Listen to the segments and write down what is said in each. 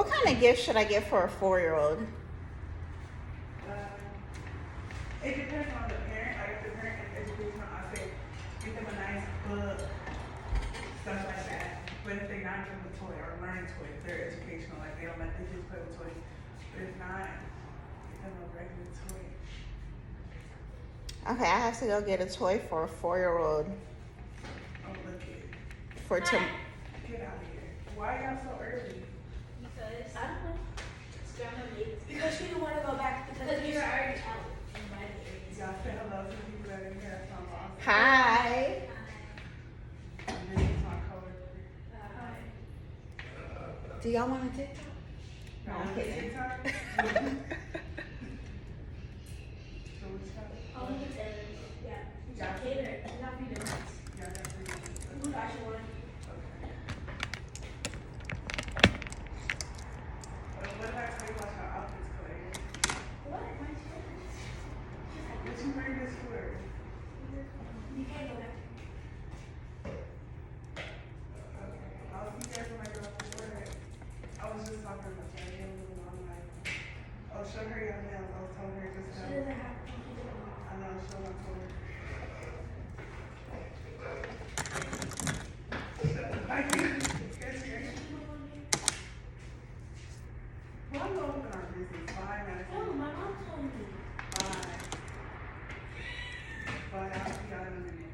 What kind of gift should I get for a 4-year-old? It depends on the parent. Like if the parent is educational, I say get them a nice book, stuff like that. But if they're not given a toy or learning toy, if they're educational, like they don't let the kids play with toys. But if not, get them a regular toy. Okay, I have to go get a toy for a 4-year-old. Oh, look it. For Get out of here. Why y'all so early? Because I don't know. Grandma made it. Because she didn't want to go back because we were already out in my areas. Y'all say hello to the people that are in here from Boston. Hi. And this is my coworker. Do y'all want a TikTok? No, I'm Y'all kidding. TikTok? So what's up? All of the sellers. Yeah. Yeah. Cater. Not be the ones. Y'all got 3 minutes. Who got you one? What if I tell you about your outfits, Clay? What? My children. What you wearing this for? You can't go back. Okay. I'll see you guys when I go up to work. I was just talking about that. I gave a little long night. Oh, show her your nails. I was telling her just She now. doesn't have to. I know, show my phone. Well, I'm going to open our business. Bye, Madison. Oh, my mom told me. Bye. Bye. I'll see y'all in a minute.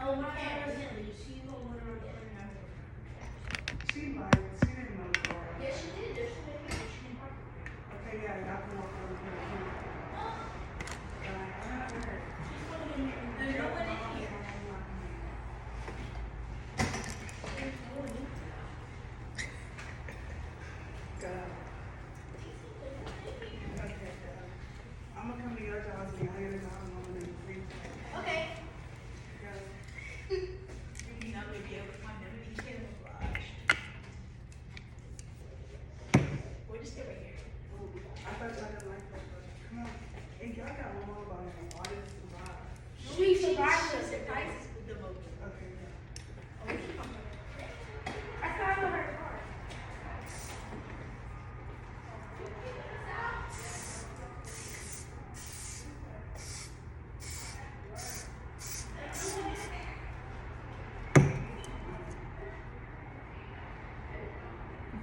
Oh, my aunt doesn't leave. She will want to get her now. She might. She didn't know the door. Yeah, she did. She did. She didn't park. Okay, yeah, y'all can walk over here. Bye. I'm not with her. She's going to get here. There's no one in here. There's no one in here. Okay, I'm gonna come to your house and y'all get a dog and I'm gonna free. Okay. You're not gonna be able to find them in the camouflage. We'll just stay right here. I thought y'all didn't like that, but come on. Hey, y'all got one more about him. All this survive. She survived She the surprise. surprises with the motor. Okay, yeah. I saw her car.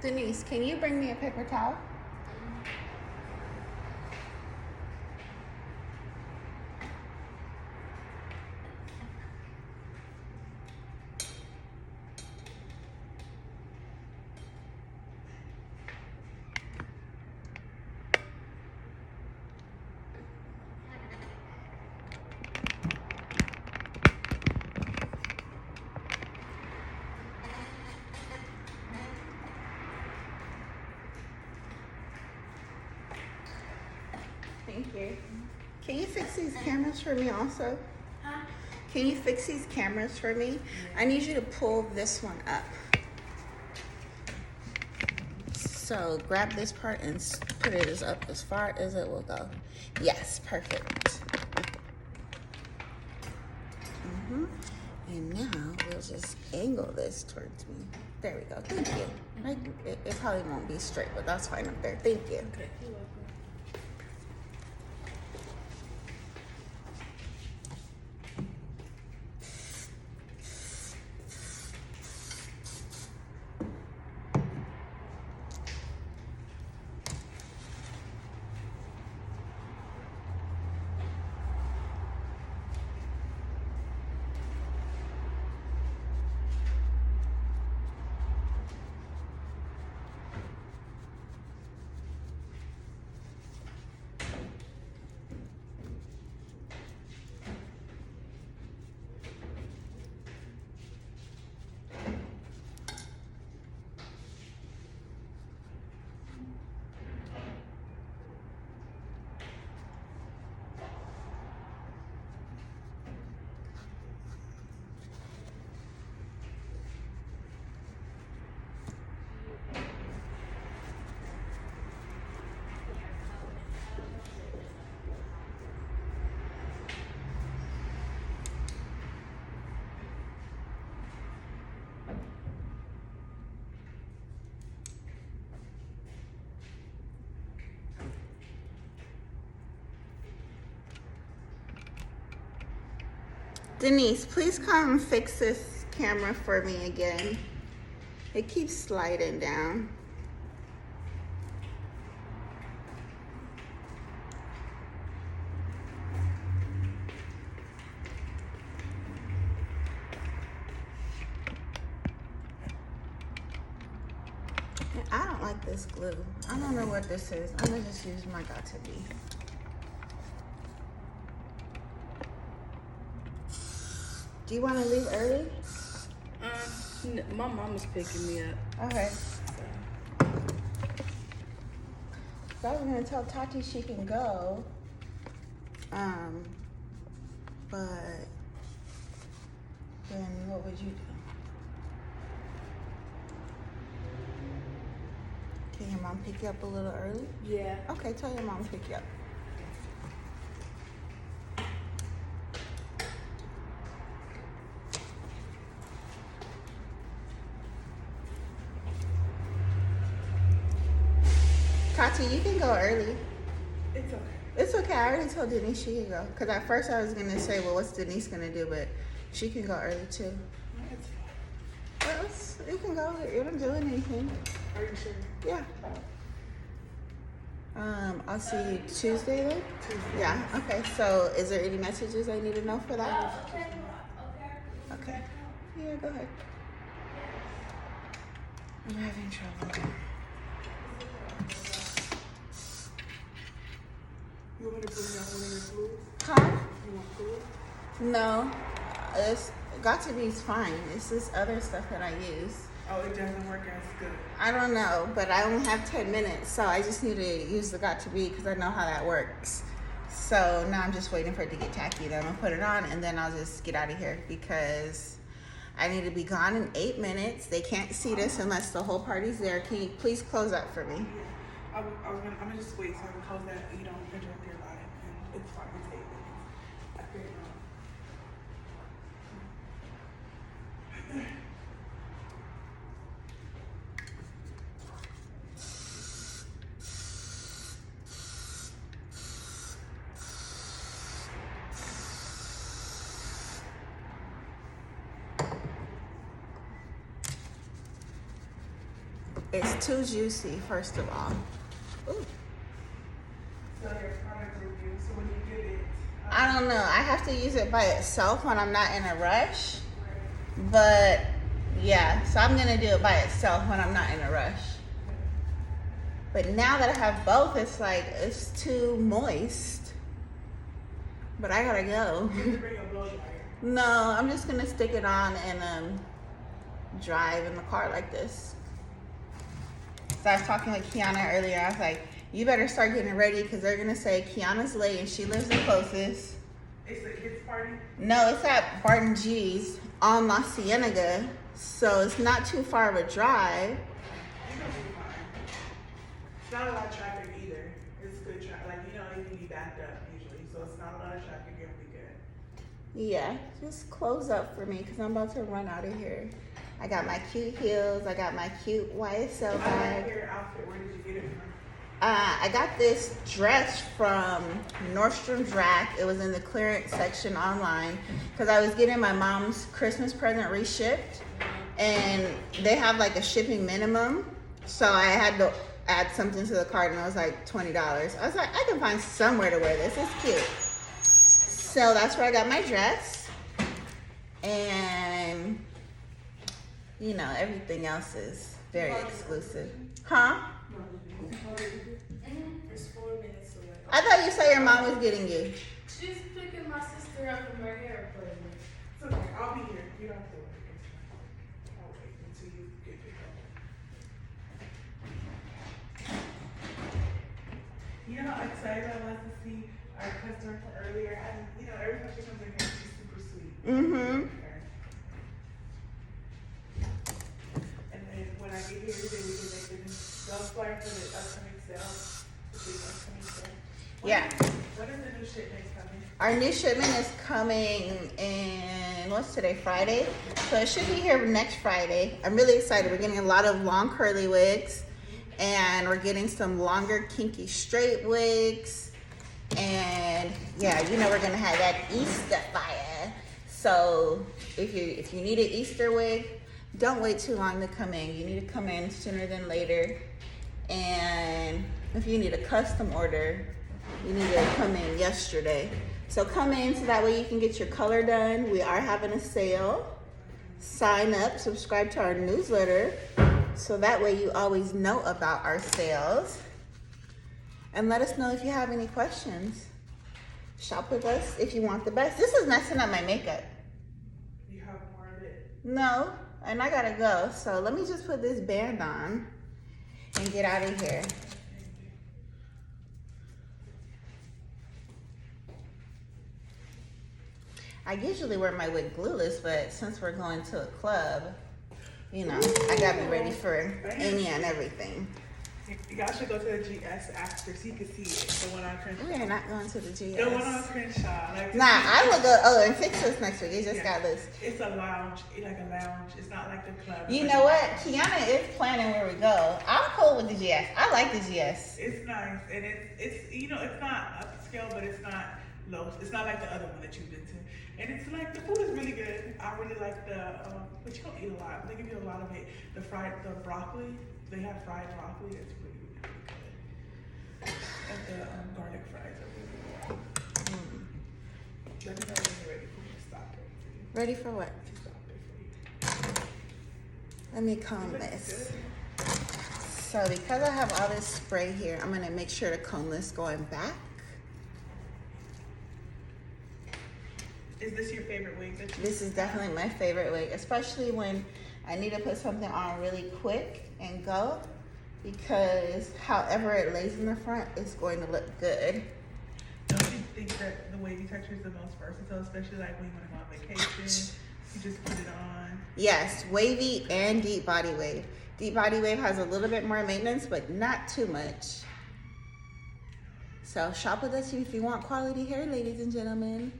Denise, can you bring me a paper towel? Thank you. Can you fix these cameras for me also? Huh? Can you fix these cameras for me? I need you to pull this one up. So grab this part and put it as up as far as it will go. Yes, perfect. And now we'll just angle this towards me. There we go. Thank you. It probably won't be straight, but that's fine up there. Thank you. Okay, you're welcome. Denise, please come fix this camera for me again. It keeps sliding down. I don't like this glue. I don't know what this is. I'm gonna just use my got2b. Do you want to leave early? My mama's picking me up. Okay. So I was gonna tell Tati she can go. But then what would you do? Can your mom pick you up a little early? Yeah. Okay, tell your mom to pick you up. Tati, you can go early. It's okay. It's okay. I already told Denise she can go. Because at first I was going to say, well, what's Denise going to do? But she can go early too. It's Well, you can go. You're not doing anything. Are you sure? Yeah. I'll see you Tuesday then? Tuesday. Yeah. Okay. So is there any messages I need to know for that? Okay. Yeah, go ahead. I'm having trouble. You want me to bring out one of your fluids? Huh? You want fluid? No. It's got2b is fine. It's this other stuff that I use. Oh, it doesn't work as good. I don't know, but I only have 10 minutes, so I just need to use the got2b because I know how that works. So now I'm just waiting for it to get tacky. Then I'm gonna put it on and then I'll just get out of here because I need to be gone in 8 minutes. They can't see this unless the whole party's there. Can you please close that for me? Yeah. I'm gonna just wait so I can close that. You don't interrupt your life, and it's fine. It's 8 minutes. I figured it out. It's too juicy, first of all. Ooh. So your product review. So when you get it, I don't know. I have to use it by itself when I'm not in a rush. But yeah, so I'm gonna do it by itself when I'm not in a rush. But now that I have both, it's like it's too moist. But I gotta go. you bring a blow dryer. No, I'm just gonna stick it on and drive in the car like this. So I was talking with Kiana earlier. I was like, you better start getting ready because they're gonna say Kiana's late and she lives the closest. It's a kids party. No, it's at Barton G's on La Cienega, so it's not too far of a drive. You're gonna be fine. It's not a lot of traffic either. It's good traffic. Like you don't even be backed up usually, so it's not a lot of traffic. You're gonna be good. Yeah, just close up for me because I'm about to run out of here. I got my cute heels. I got my cute YSL I like bag. your outfit. Where did you get it from? I got this dress from Nordstrom's Rack. It was in the clearance section online because I was getting my mom's Christmas present reshipped, and they have like a shipping minimum. So I had to add something to the cart, and it was like $20. I was like, I can find somewhere to wear this. It's cute. So that's where I got my dress, and you know everything else is very exclusive, huh? It's 4 minutes away. I thought you said your mom was getting you. She's picking my sister up from her hair appointment. It's okay. I'll be here. You don't have to worry. It's fine. I'll wait until you get picked up. You know how excited I was to see our customer from earlier? And you know, every time she comes in here, she's super sweet. Mm-hmm. And then when I get here today, we can make the sales flyer for the upcoming sale. The big upcoming sale. Yeah. When is the new shipment coming? Our new shipment is coming in, what's today, Friday? So it should be here next Friday. I'm really excited. We're getting a lot of long curly wigs, and we're getting some longer kinky straight wigs. And yeah, you know we're gonna have that Easter fire. So if you need an Easter wig, don't wait too long to come in. You need to come in sooner than later. And if you need a custom order, you need to come in yesterday. So come in so that way you can get your color done. We are having a sale. Sign up, subscribe to our newsletter, so that way you always know about our sales. And let us know if you have any questions. Shop with us if you want the best. This is messing up my makeup. You have more of it. No, and I gotta go. So let me just put this band on and get out of here. I usually wear my wig glueless, but since we're going to a club, you know, I gotta be ready for any and everything. Y'all should go to the GS after so you can see it. The one on Crenshaw. We are not going to the GS. The one on Crenshaw. Like, Nah, I will go. And fix this next week. It just got this. It's a lounge. It's like a lounge. It's not like the club. You know what? Kiana is planning where we go. I'm cool with the GS. I like the GS. It's nice, and it's you know, it's not upscale, but it's not low. It's not like the other one that you've been to. And it's like the food is really good. I really like the but you don't eat a lot. They give you a lot of it. The broccoli. They have fried broccoli. It's really, really, really good. And the garlic fries are really good. Let me know when you're ready for me to stop it for you. Ready for what? To stop it for you. Let me comb this. So because I have all this spray here, I'm gonna make sure to comb this going back. Is this your favorite wig? This is definitely my favorite wig, especially when I need to put something on really quick and go, because however it lays in the front, it's going to look good. Don't you think that the wavy texture is the most versatile, especially like when you want to go on vacation? You just put it on. Yes, wavy and deep body wave. Deep body wave has a little bit more maintenance, but not too much. So shop with us if you want quality hair, ladies and gentlemen.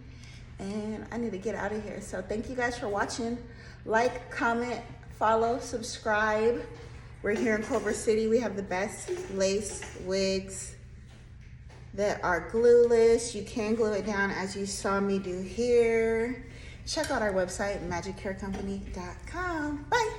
And I need to get out of here. So thank you guys for watching. Like, comment, follow, subscribe. We're here in Culver City. We have the best lace wigs that are glueless. You can glue it down as you saw me do here. Check out our website, magichaircompany.com. Bye.